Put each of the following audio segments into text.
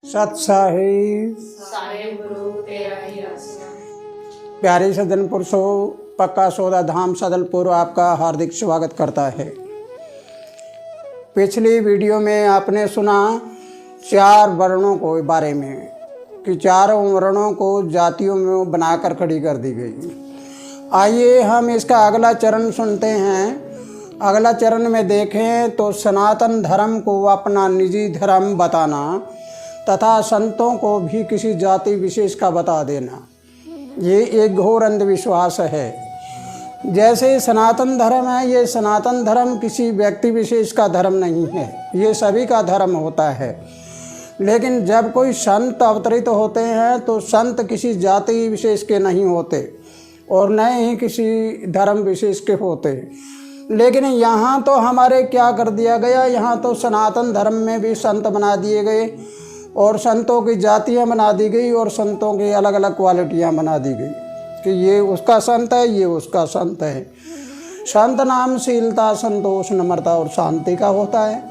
सत्साही सारे गुरु तेरा ही आसना। प्यारे सदन पुरुषों, पक्का सौदा धाम सदलपुर आपका हार्दिक स्वागत करता है। पिछली वीडियो में आपने सुना चार वर्णों को बारे में कि चारों वर्णों को जातियों में बनाकर खड़ी कर दी गई। आइए हम इसका अगला चरण सुनते हैं। अगला चरण में देखें तो सनातन धर्म को अपना निजी धर्म बताना तथा संतों को भी किसी जाति विशेष का बता देना, ये एक घोर अंधविश्वास है। जैसे सनातन धर्म है, ये सनातन धर्म किसी व्यक्ति विशेष का धर्म नहीं है, ये सभी का धर्म होता है। लेकिन जब कोई संत अवतरित होते हैं तो संत किसी जाति विशेष के नहीं होते और न ही किसी धर्म विशेष के होते। लेकिन यहाँ तो हमारे क्या कर दिया गया, यहाँ तो सनातन धर्म में भी संत बना दिए गए और संतों की जातियाँ बना दी गई और संतों की अलग अलग क्वालिटियाँ बना दी गई कि ये उसका संत है, ये उसका संत है। संत नाम शीलता, संतोष, नम्रता और शांति का होता है।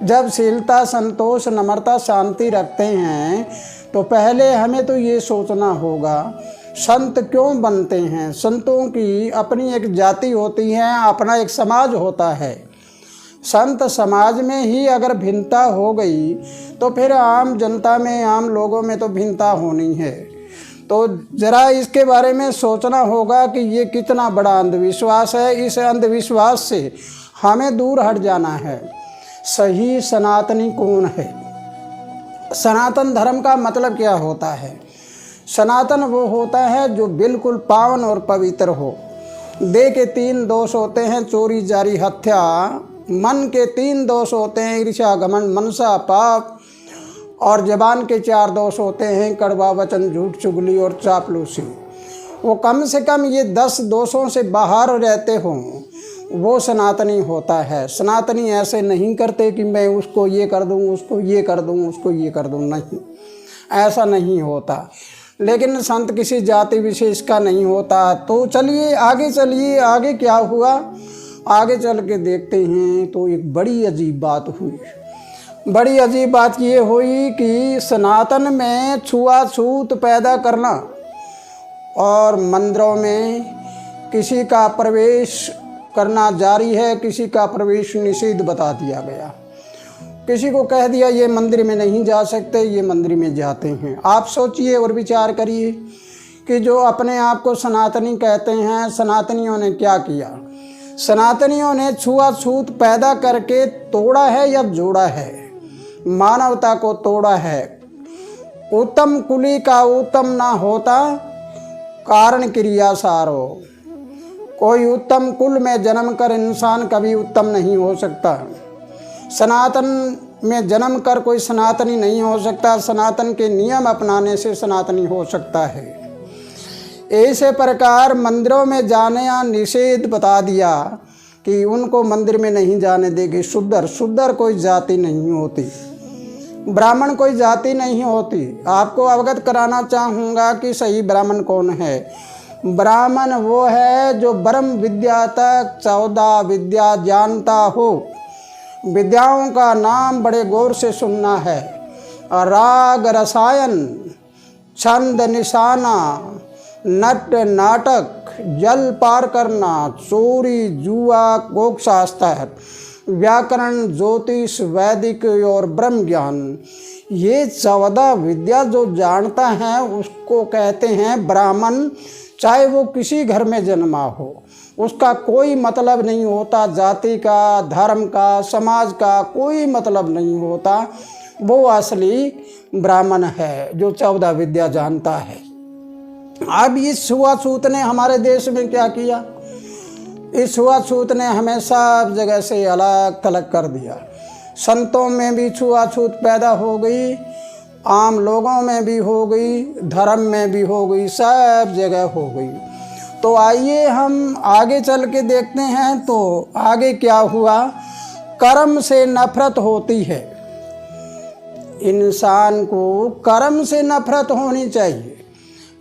जब शीलता, संतोष, नम्रता, शांति रखते हैं तो पहले हमें तो ये सोचना होगा संत क्यों बनते हैं। संतों की अपनी एक जाति होती है, अपना एक समाज होता है। संत समाज में ही अगर भिन्नता हो गई तो फिर आम जनता में, आम लोगों में तो भिन्नता होनी है। तो ज़रा इसके बारे में सोचना होगा कि ये कितना बड़ा अंधविश्वास है। इस अंधविश्वास से हमें दूर हट जाना है। सही सनातनी कौन है? सनातन धर्म का मतलब क्या होता है? सनातन वो होता है जो बिल्कुल पावन और पवित्र हो। देह के 3 दोष होते हैं, चोरी, जारी, हत्या। मन के 3 दोष होते हैं, ईर्ष्या, घमंड, मनसा, पाप। और जबान के 4 दोष होते हैं, कड़वा वचन, झूठ, चुगली और चापलूसी। वो कम से कम ये 10 दोषों से बाहर रहते हों, वो सनातनी होता है। सनातनी ऐसे नहीं करते कि मैं उसको ये कर दूँ, उसको ये कर दूँ, उसको ये कर दूँ, नहीं, ऐसा नहीं होता। लेकिन संत किसी जाति विशेष का नहीं होता। तो चलिए आगे चलिए, आगे क्या हुआ, आगे चल के देखते हैं। तो एक बड़ी अजीब बात हुई। बड़ी अजीब बात ये हुई कि सनातन में छुआछूत पैदा करना और मंदिरों में किसी का प्रवेश करना जारी है, किसी का प्रवेश निषेध बता दिया गया। किसी को कह दिया ये मंदिर में नहीं जा सकते, ये मंदिर में जाते हैं। आप सोचिए और विचार करिए कि जो अपने आप को सनातनी कहते हैं, सनातनियों ने क्या किया? सनातनियों ने छुआछूत पैदा करके तोड़ा है या जोड़ा है? मानवता को तोड़ा है। उत्तम कुली का उत्तम ना होता, कारण क्रिया सारो। कोई उत्तम कुल में जन्म कर इंसान कभी उत्तम नहीं हो सकता। सनातन में जन्म कर कोई सनातनी नहीं हो सकता। सनातन के नियम अपनाने से सनातनी हो सकता है। ऐसे प्रकार मंदिरों में जाने या निषेध बता दिया कि उनको मंदिर में नहीं जाने देगी। शूद्र कोई जाति नहीं होती, ब्राह्मण कोई जाति नहीं होती। आपको अवगत कराना चाहूँगा कि सही ब्राह्मण कौन है। ब्राह्मण वो है जो ब्रह्म विद्या तक 14 विद्या जानता हो। विद्याओं का नाम बड़े गौर से सुनना है। राग, रसायन, छंद, निशाना, नट, नाटक, जल पार करना, चोरी, जुआ, कोकशास्त्र, व्याकरण, ज्योतिष, वैदिक और ब्रह्म ज्ञान, ये 14 विद्या जो जानता है उसको कहते हैं ब्राह्मण। चाहे वो किसी घर में जन्मा हो, उसका कोई मतलब नहीं होता। जाति का, धर्म का, समाज का कोई मतलब नहीं होता। वो असली ब्राह्मण है जो 14 विद्या जानता है। अब इस छुआछूत ने हमारे देश में क्या किया? इस छुआछूत ने हमें सब जगह से अलग थलग कर दिया। संतों में भी छुआछूत पैदा हो गई, आम लोगों में भी हो गई, धर्म में भी हो गई, सब जगह हो गई। तो आइए हम आगे चल के देखते हैं। तो आगे क्या हुआ? कर्म से नफरत होती है। इंसान को कर्म से नफरत होनी चाहिए,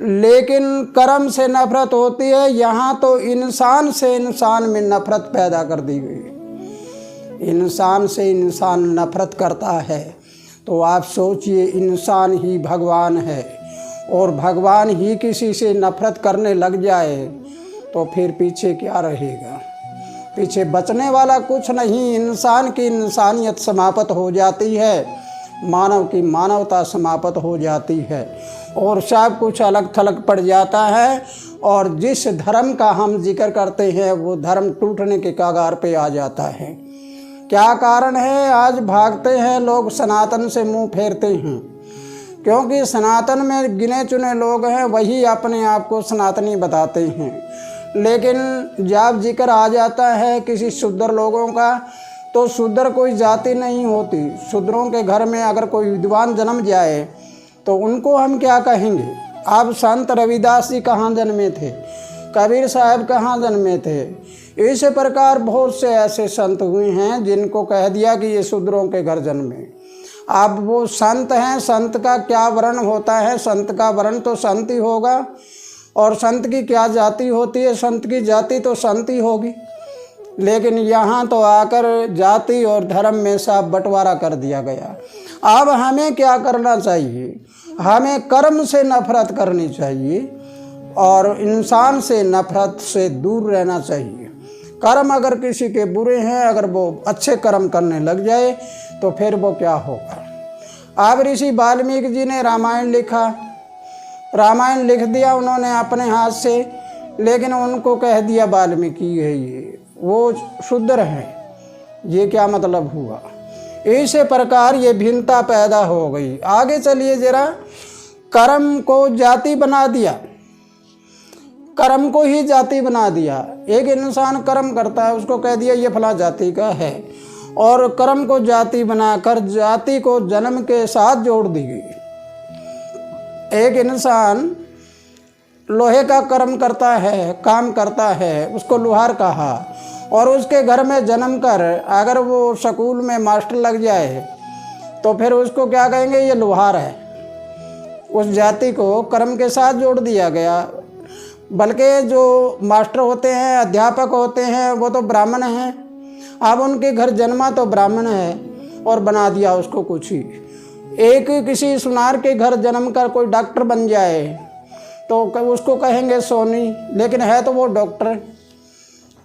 लेकिन कर्म से नफरत होती है। यहाँ तो इंसान से इंसान में नफरत पैदा कर दी गई। इंसान से इंसान नफरत करता है। तो आप सोचिए, इंसान ही भगवान है और भगवान ही किसी से नफरत करने लग जाए तो फिर पीछे क्या रहेगा? पीछे बचने वाला कुछ नहीं। इंसान की इंसानियत समाप्त हो जाती है, मानव की मानवता समाप्त हो जाती है और सब कुछ अलग थलग पड़ जाता है। और जिस धर्म का हम जिक्र करते हैं वो धर्म टूटने के कगार पे आ जाता है। क्या कारण है? आज भागते हैं लोग, सनातन से मुंह फेरते हैं, क्योंकि सनातन में गिने चुने लोग हैं, वही अपने आप को सनातनी बताते हैं। लेकिन जब जिक्र आ जाता है किसी शूद्र लोगों का, तो शूद्र कोई जाति नहीं होती। शूद्रों के घर में अगर कोई विद्वान जन्म जाए तो उनको हम क्या कहेंगे? अब संत रविदास जी कहाँ जन्मे थे? कबीर साहब कहाँ जन्मे थे? इस प्रकार बहुत से ऐसे संत हुए हैं जिनको कह दिया कि ये शूद्रों के घर जन्मे। अब वो संत हैं, संत का क्या वर्ण होता है? संत का वर्ण तो संत ही होगा। और संत की क्या जाति होती है? संत की जाति तो संत ही होगी। लेकिन यहाँ तो आकर जाति और धर्म में सब बंटवारा कर दिया गया। अब हमें क्या करना चाहिए? हमें कर्म से नफरत करनी चाहिए और इंसान से नफरत से दूर रहना चाहिए। कर्म अगर किसी के बुरे हैं, अगर वो अच्छे कर्म करने लग जाए तो फिर वो क्या होगा? अब ऋषि वाल्मीकि जी ने रामायण लिखा, रामायण लिख दिया उन्होंने अपने हाथ से, लेकिन उनको कह दिया वाल्मीकि है ये, वो शूद्र हैं। ये क्या मतलब हुआ? इस प्रकार ये भिन्नता पैदा हो गई। आगे चलिए जरा। कर्म को जाति बना दिया, कर्म को ही जाति बना दिया। एक इंसान कर्म करता है, उसको कह दिया ये फला जाति का है, और कर्म को जाति बनाकर जाति को जन्म के साथ जोड़ दी गई। एक इंसान लोहे का कर्म करता है, काम करता है, उसको लोहार कहा, और उसके घर में जन्म कर अगर वो स्कूल में मास्टर लग जाए तो फिर उसको क्या कहेंगे? ये लोहार है। उस जाति को कर्म के साथ जोड़ दिया गया। बल्कि जो मास्टर होते हैं, अध्यापक होते हैं, वो तो ब्राह्मण हैं। अब उनके घर जन्मा तो ब्राह्मण है और बना दिया उसको कुछ ही। एक किसी सुनार के घर जन्म कर कोई डॉक्टर बन जाए तो उसको कहेंगे सोनी, लेकिन है तो वो डॉक्टर।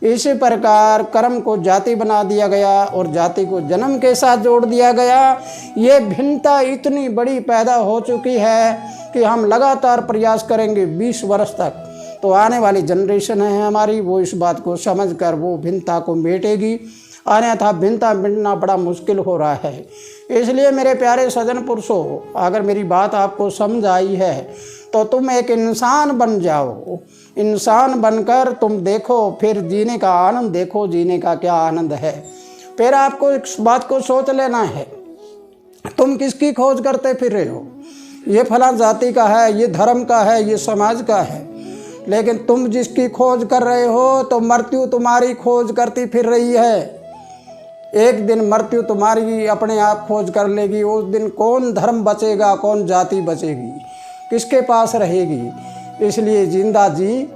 इसी प्रकार कर्म को जाति बना दिया गया और जाति को जन्म के साथ जोड़ दिया गया। ये भिन्नता इतनी बड़ी पैदा हो चुकी है कि हम लगातार प्रयास करेंगे 20 वर्ष तक, तो आने वाली जनरेशन है हमारी, वो इस बात को समझकर वो भिन्नता को मेटेगी। अन्यथा भिन्नता मिटना बड़ा मुश्किल हो रहा है। इसलिए मेरे प्यारे सज्जन पुरुषों, अगर मेरी बात आपको समझ आई है तो तुम एक इंसान बन जाओ। इंसान बनकर तुम देखो, फिर जीने का आनंद देखो, जीने का क्या आनंद है। फिर आपको इस बात को सोच लेना है, तुम किसकी खोज करते फिर रहे हो? ये फला जाति का है, ये धर्म का है, ये समाज का है, लेकिन तुम जिसकी खोज कर रहे हो तो मृत्यु तुम्हारी खोज करती फिर रही है। एक दिन मृत्यु तुम्हारी अपने आप खोज कर लेगी। उस दिन कौन धर्म बचेगा, कौन जाति बचेगी, किसके पास रहेगी? इसलिए जिंदा जी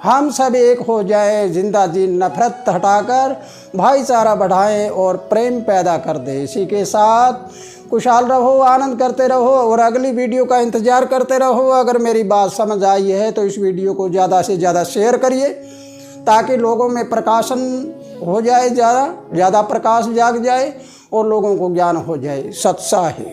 हम सब एक हो जाएं, जिंदा जी नफरत हटाकर भाईचारा बढ़ाएं और प्रेम पैदा कर दे। इसी के साथ खुशहाल रहो, आनंद करते रहो और अगली वीडियो का इंतज़ार करते रहो। अगर मेरी बात समझ आई है तो इस वीडियो को ज़्यादा से ज़्यादा शेयर करिए ताकि लोगों में प्रकाशन हो जाए, ज़्यादा प्रकाश जाग जाए और लोगों को ज्ञान हो जाए। सत्साही।